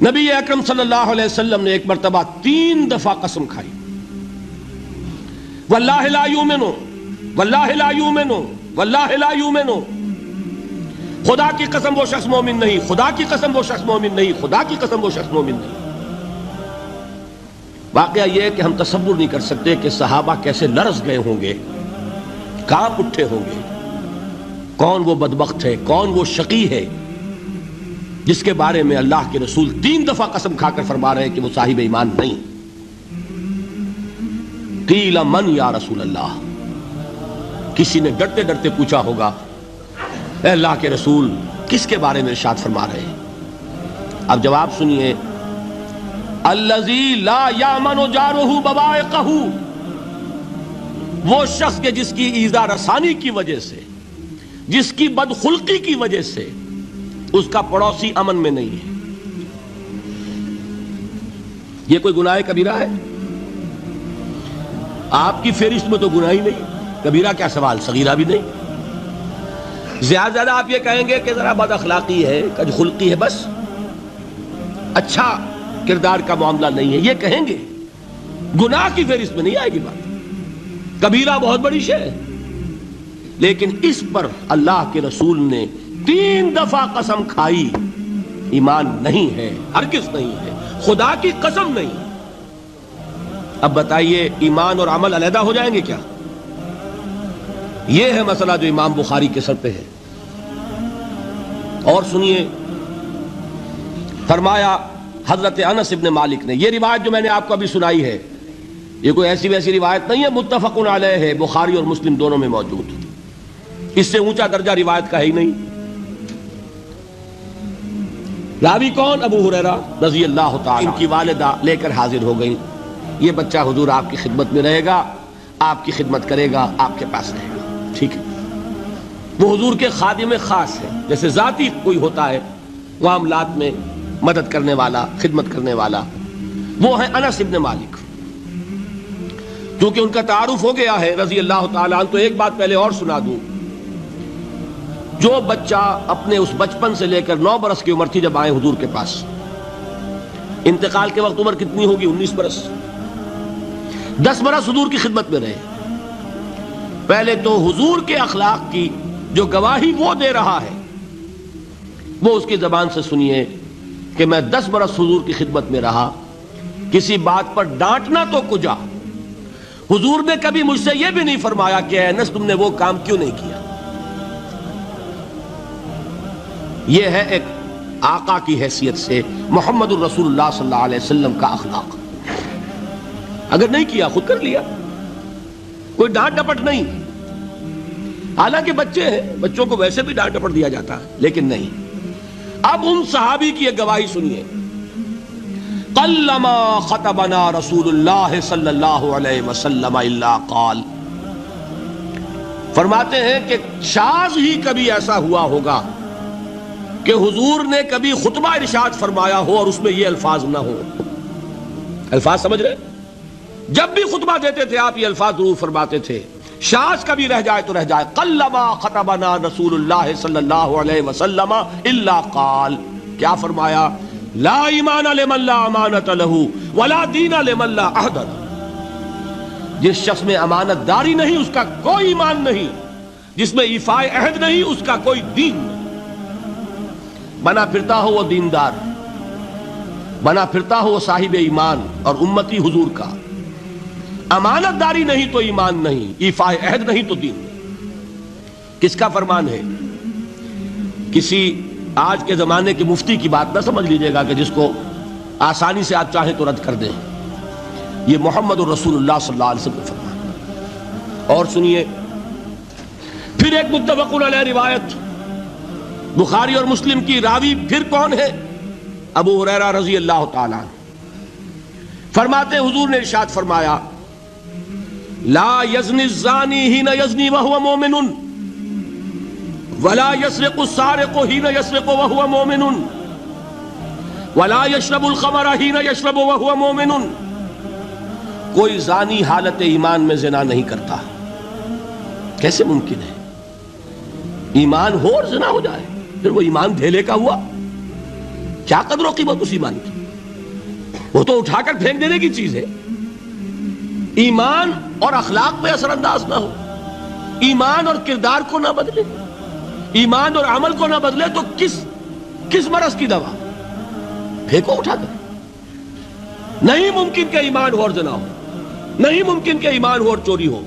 نبی اکرم صلی اللہ علیہ وسلم نے ایک مرتبہ 3 دفعہ قسم کھائی، واللہ لا یؤمنو، واللہ لا یؤمنو، واللہ لا یؤمنو، خدا کی قسم وہ شخص مومن نہیں، خدا کی قسم وہ شخص مومن نہیں، خدا کی قسم وہ شخص مومن نہیں۔ واقعہ یہ ہے کہ ہم تصور نہیں کر سکتے کہ صحابہ کیسے لرز گئے ہوں گے، کانپ اٹھے ہوں گے۔ کون وہ بدبخت ہے، کون وہ شقی ہے جس کے بارے میں اللہ کے رسول 3 دفعہ قسم کھا کر فرما رہے ہیں کہ وہ صاحب ایمان نہیں۔ قیل من یا رسول اللہ، کسی نے ڈرتے ڈرتے پوچھا ہوگا اے اللہ کے رسول کس کے بارے میں ارشاد فرما رہے ہیں؟ اب جواب سنیے، الذی لا یامن جارہ بوائقہ، وہ شخص کے جس کی ایذا رسانی کی وجہ سے، جس کی بدخلقی کی وجہ سے اس کا پڑوسی امن میں نہیں ہے۔ یہ کوئی گناہ کبیرہ ہے؟ آپ کی فہرست میں تو گناہ ہی نہیں، کبیرہ کیا سوال، صغیرہ بھی نہیں۔ زیادہ زیادہ آپ یہ کہیں گے کہ ذرا بد اخلاقی ہے، کج خلقی ہے، بس اچھا کردار کا معاملہ نہیں ہے، یہ کہیں گے، گناہ کی فہرست میں نہیں آئے گی بات۔ کبیرہ بہت بڑی شے ہے، لیکن اس پر اللہ کے رسول نے 3 دفعہ قسم کھائی، ایمان نہیں ہے، ہرگز نہیں ہے، خدا کی قسم نہیں۔ اب بتائیے ایمان اور عمل علیحدہ ہو جائیں گے کیا؟ یہ ہے مسئلہ جو امام بخاری کے سر پہ ہے۔ اور سنیے، فرمایا حضرت انس ابن مالک نے، یہ روایت جو میں نے آپ کو ابھی سنائی ہے یہ کوئی ایسی ویسی روایت نہیں ہے، متفق علیہ ہے، بخاری اور مسلم دونوں میں موجود، اس سے اونچا درجہ روایت کا ہے ہی نہیں۔ راوی کون؟ ابو ہریرہ رضی اللہ تعالی، ان کی والدہ لے کر حاضر ہو گئیں، یہ بچہ حضور آپ کی خدمت میں رہے گا، آپ کی خدمت کرے گا، آپ کے پاس رہے گا، ٹھیک ہے۔ وہ حضور کے خادم خاص ہے، جیسے ذاتی کوئی ہوتا ہے معاملات میں مدد کرنے والا، خدمت کرنے والا، وہ ہیں انس ابن مالک۔ کیونکہ ان کا تعارف ہو گیا ہے رضی اللہ تعالیٰ عنہ، تو ایک بات پہلے اور سنا دوں، جو بچہ اپنے اس بچپن سے لے کر 9 برس کی عمر تھی جب آئے حضور کے پاس، انتقال کے وقت عمر کتنی ہوگی؟ 19 برس، 10 برس حضور کی خدمت میں رہے۔ پہلے تو حضور کے اخلاق کی جو گواہی وہ دے رہا ہے وہ اس کی زبان سے سنیے کہ میں 10 برس حضور کی خدمت میں رہا، کسی بات پر ڈانٹنا تو کجا، حضور نے کبھی مجھ سے یہ بھی نہیں فرمایا کہ اے انس تم نے وہ کام کیوں نہیں کیا۔ یہ ہے ایک آقا کی حیثیت سے محمد الرسول اللہ صلی اللہ علیہ وسلم کا اخلاق۔ اگر نہیں کیا خود کر لیا، کوئی ڈانٹ ڈپٹ نہیں، حالانکہ بچے ہیں، بچوں کو ویسے بھی ڈانٹ ڈپٹ دیا جاتا ہے، لیکن نہیں۔ اب ان صحابی کی ایک گواہی سنیے، قلما خطبنا رسول اللہ صلی اللہ علیہ وسلم الا قال، فرماتے ہیں کہ شاذ ہی کبھی ایسا ہوا ہوگا کہ حضور نے کبھی خطبہ ارشاد فرمایا ہو اور اس میں یہ الفاظ نہ ہو۔ الفاظ سمجھ رہے؟ جب بھی خطبہ دیتے تھے آپ یہ الفاظ ضرور فرماتے تھے، شاذ کبھی رہ جائے تو رہ جائے، قلما خطبنا رسول اللہ صلی اللہ علیہ وسلم الا قال، کیا فرمایا؟ لا ایمان لمن لا امانت له ولا دین لمن لا عہد له، جس شخص میں امانت داری نہیں اس کا کوئی ایمان نہیں، جس میں ایفائے عہد نہیں اس کا کوئی دین نہیں۔ بنا پھرتا ہو وہ دیندار، بنا پھرتا ہو وہ صاحب ایمان اور امتی حضور کا، امانت داری نہیں تو ایمان نہیں، ایفائے عہد نہیں تو دین نہیں۔ کس کا فرمان ہے؟ کسی آج کے زمانے کے مفتی کی بات نہ سمجھ لیجئے گا کہ جس کو آسانی سے آپ چاہیں تو رد کر دیں، یہ محمد الرسول اللہ صلی اللہ علیہ وسلم کا فرمان۔ اور سنیے پھر ایک متفق علیہ روایت بخاری اور مسلم کی، راوی پھر کون ہے؟ ابو ہریرہ رضی اللہ تعالیٰ عنہ، فرماتے حضور نے ارشاد فرمایا لا یزنی الزانی حین یزنی وہو مومن ولا یسرق السارق حین یسرق وہو مومن ولا یشرب الخمر حین یشرب وہو مومن، کوئی زانی حالت ایمان میں زنا نہیں کرتا۔ کیسے ممکن ہے؟ ایمان ہو اور زنا ہو جائے، پھر وہ ایمان دھیلے کا ہوا؟ کیا قدر و قیمت اس ایمان کی؟ وہ تو اٹھا کر پھینک دینے کی چیز ہے۔ ایمان اور اخلاق پہ اثر انداز نہ ہو، ایمان اور کردار کو نہ بدلے، ایمان اور عمل کو نہ بدلے تو کس مرض کی دوا؟ پھینکو اٹھا کر۔ نہیں ممکن کہ ایمان ہو اور زنا ہو، نہیں ممکن کہ ایمان ہو اور چوری ہو۔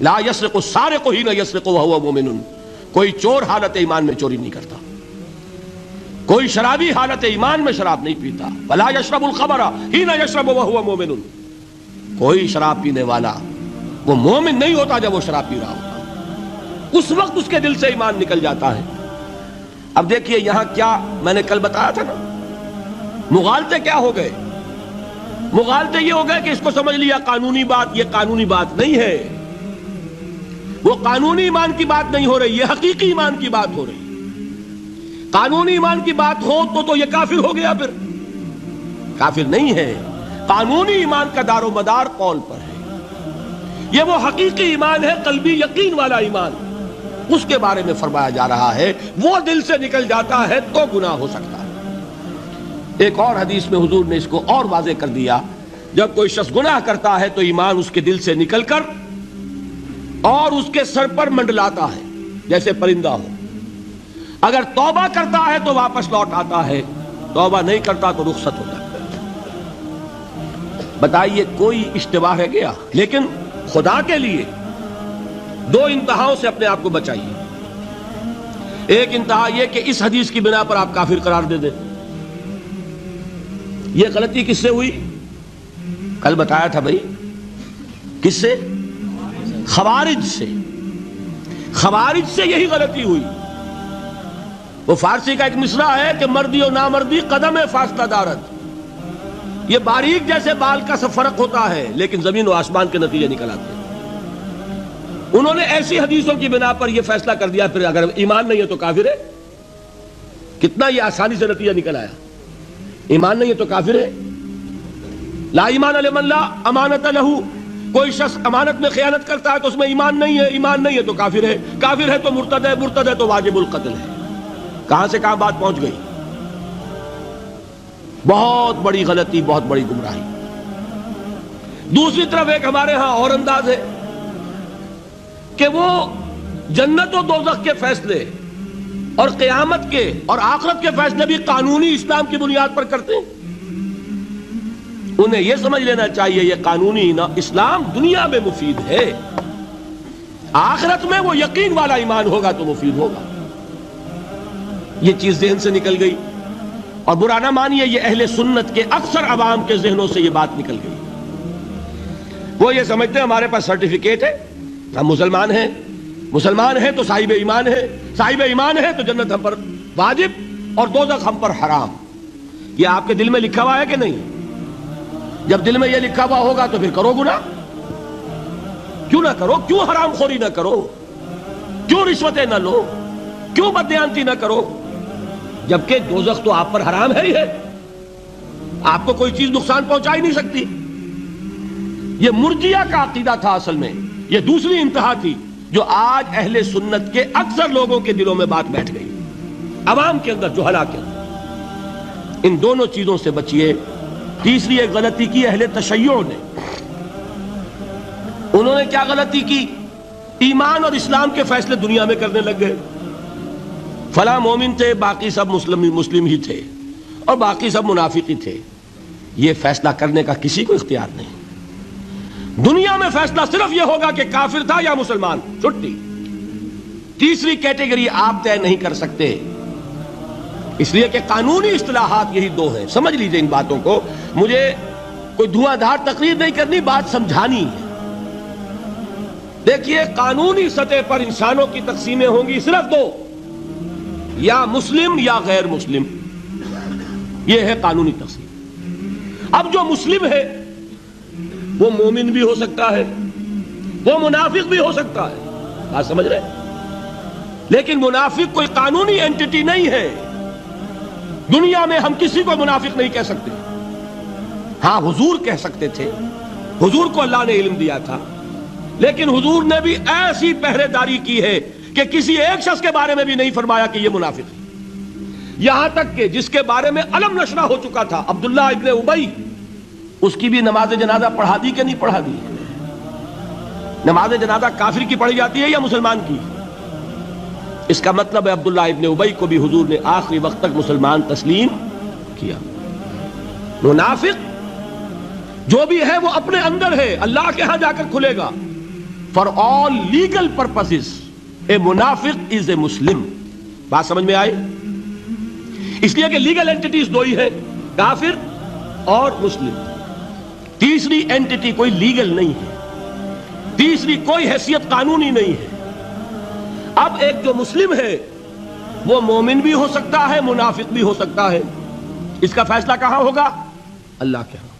لا یسرق السارق حین یسرق وہو مؤمن، کوئی چور حالت ایمان میں چوری نہیں کرتا، کوئی شرابی حالت ایمان میں شراب نہیں پیتا۔ ولا یشرب الخمر حین یشرب وہو مؤمن، کوئی شراب پینے والا وہ مومن نہیں ہوتا جب وہ شراب پی رہا ہوتا، اس وقت اس کے دل سے ایمان نکل جاتا ہے۔ اب دیکھیے یہاں کیا میں نے کل بتایا تھا نا، مغالطے کیا ہو گئے؟ مغالطے یہ ہو گئے کہ اس کو سمجھ لیا قانونی بات، یہ قانونی بات نہیں ہے، وہ قانونی ایمان کی بات نہیں ہو رہی، یہ حقیقی ایمان کی بات ہو رہی۔ قانونی ایمان کی بات ہو تو یہ کافر ہو گیا، پھر کافر نہیں ہے۔ قانونی ایمان کا دار و مدار قول پر ہے، یہ وہ حقیقی ایمان ہے، قلبی یقین والا ایمان، اس کے بارے میں فرمایا جا رہا ہے۔ وہ دل سے نکل جاتا ہے تو گناہ ہو سکتا ہے۔ ایک اور حدیث میں حضور نے اس کو اور واضح کر دیا، جب کوئی شخص گناہ کرتا ہے تو ایمان اس کے دل سے نکل کر اور اس کے سر پر منڈلاتا ہے جیسے پرندہ ہو۔ اگر توبہ کرتا ہے تو واپس لوٹ آتا ہے، توبہ نہیں کرتا تو رخصت ہو جاتا ہے۔ بتائیے کوئی اشتباہ ہے گیا؟ لیکن خدا کے لیے دو انتہاؤں سے اپنے آپ کو بچائیے۔ ایک انتہا یہ کہ اس حدیث کی بنا پر آپ کافر قرار دے دیں۔ یہ غلطی کس سے ہوئی؟ کل بتایا تھا بھائی، کس سے؟ خوارج سے۔ خوارج سے یہی غلطی ہوئی۔ وہ فارسی کا ایک مصرع ہے کہ مردی و نامردی قدم فاصلہ دارت، یہ باریک جیسے بال کا سا فرق ہوتا ہے لیکن زمین و آسمان کے نتیجے نکل آتے ہیں۔ انہوں نے ایسی حدیثوں کی بنا پر یہ فیصلہ کر دیا، پھر اگر ایمان نہیں ہے تو کافر ہے۔ کتنا یہ آسانی سے نتیجہ نکل آیا، ایمان نہیں ہے تو کافر ہے۔ لا ایمان لمن لا امانت لہو، کوئی شخص امانت میں خیانت کرتا ہے تو اس میں ایمان نہیں ہے، ایمان نہیں ہے تو کافر ہے، کافر ہے تو مرتد ہے، مرتد ہے تو واجب القتل ہے۔ کہاں سے کہاں بات پہنچ گئی؟ بہت بڑی غلطی، بہت بڑی گمراہی۔ دوسری طرف ایک ہمارے ہاں اور انداز ہے کہ وہ جنت و دوزخ کے فیصلے اور قیامت کے اور آخرت کے فیصلے بھی قانونی اسلام کی بنیاد پر کرتے ہیں۔ انہیں یہ سمجھ لینا چاہیے یہ قانونی اسلام دنیا میں مفید ہے، آخرت میں وہ یقین والا ایمان ہوگا تو مفید ہوگا۔ یہ چیز ذہن سے نکل گئی، اور برا نہ مانیے یہ اہل سنت کے اکثر عوام کے ذہنوں سے یہ بات نکل گئی۔ وہ یہ سمجھتے ہیں ہمارے پاس سرٹیفکیٹ ہے، ہم مسلمان ہیں، مسلمان ہیں تو صاحب ایمان ہے، صاحب ایمان ہے تو جنت ہم پر واجب اور دوزخ ہم پر حرام۔ یہ آپ کے دل میں لکھا ہوا ہے کہ نہیں؟ جب دل میں یہ لکھا ہوا ہوگا تو پھر کرو گناہ، کیوں نہ کرو؟ کیوں حرام خوری نہ کرو؟ کیوں رشوتیں نہ لو؟ کیوں بددیانتی نہ کرو؟ جبکہ دوزخ تو آپ پر حرام ہے ہی ہے، آپ کو کوئی چیز نقصان پہنچا ہی نہیں سکتی۔ یہ مرجیہ کا عقیدہ تھا، اصل میں یہ دوسری انتہا تھی جو آج اہل سنت کے اکثر لوگوں کے دلوں میں بات بیٹھ گئی، عوام کے اندر، جہلا کے اندر۔ ان دونوں چیزوں سے بچیے۔ تیسری ایک غلطی کی اہل تشیع نے، انہوں نے کیا غلطی کی؟ ایمان اور اسلام کے فیصلے دنیا میں کرنے لگ گئے۔ فلاں مومن تھے، باقی سب مسلم ہی تھے، اور باقی سب منافق ہی تھے۔ یہ فیصلہ کرنے کا کسی کو اختیار نہیں۔ دنیا میں فیصلہ صرف یہ ہوگا کہ کافر تھا یا مسلمان، چھٹی۔ تیسری کیٹیگری آپ طے نہیں کر سکتے، اس لیے کہ قانونی اصطلاحات یہی دو ہیں۔ سمجھ لیجئے ان باتوں کو، مجھے کوئی دھواں دھار تقریر نہیں کرنی، بات سمجھانی ہے۔ دیکھیے قانونی سطح پر انسانوں کی تقسیمیں ہوں گی صرف دو، یا مسلم یا غیر مسلم، یہ ہے قانونی تقسیم۔ اب جو مسلم ہے وہ مومن بھی ہو سکتا ہے، وہ منافق بھی ہو سکتا ہے، بات سمجھ رہے؟ لیکن منافق کوئی قانونی اینٹی نہیں ہے۔ دنیا میں ہم کسی کو منافق نہیں کہہ سکتے۔ ہاں حضور کہہ سکتے تھے، حضور کو اللہ نے علم دیا تھا، لیکن حضور نے بھی ایسی پہرے داری کی ہے کہ کسی ایک شخص کے بارے میں بھی نہیں فرمایا کہ یہ منافق ہے۔ یہاں تک کہ جس کے بارے میں علم نشرہ ہو چکا تھا، عبداللہ ابن ابی، اس کی بھی نماز جنازہ پڑھا دی کہ نہیں پڑھا دی؟ نماز جنازہ کافر کی پڑھی جاتی ہے یا مسلمان کی؟ اس کا مطلب ہے عبداللہ ابن ابی کو بھی حضور نے آخری وقت تک مسلمان تسلیم کیا۔ منافق جو بھی ہے وہ اپنے اندر ہے، اللہ کے ہاں جا کر کھلے گا۔ For all legal purposes a منافق is a Muslim۔ بات سمجھ میں آئی؟ اس لیے کہ لیگل اینٹیٹیز دو ہی ہے، کافر اور مسلم۔ تیسری اینٹیٹی کوئی لیگل نہیں ہے، تیسری کوئی حیثیت قانونی نہیں ہے۔ اب ایک جو مسلم ہے وہ مومن بھی ہو سکتا ہے، منافق بھی ہو سکتا ہے۔ اس کا فیصلہ کہاں ہوگا؟ اللہ کے ہاں۔